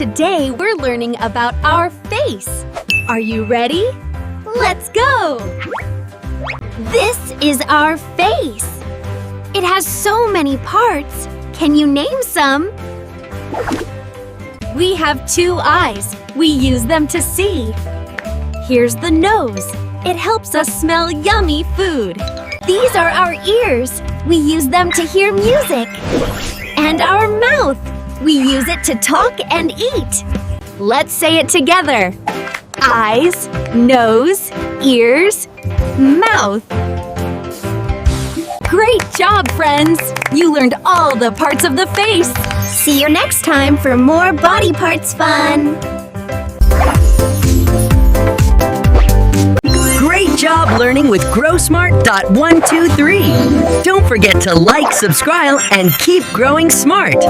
Today we're learning about our face. Are you ready? Let's go! This is our face. It has so many parts. Can you name some? We have 2 eyes. We use them to see. Here's the nose. It helps us smell yummy food. These are our ears. We use them to hear music. And our mouth. We use it to talk and eat. Let's say it together. Eyes, nose, ears, mouth. Great job, friends! You learned all the parts of the face. See you next time for more body parts fun! Great job learning with GrowSmart.123. Don't forget to like, subscribe, and keep growing smart.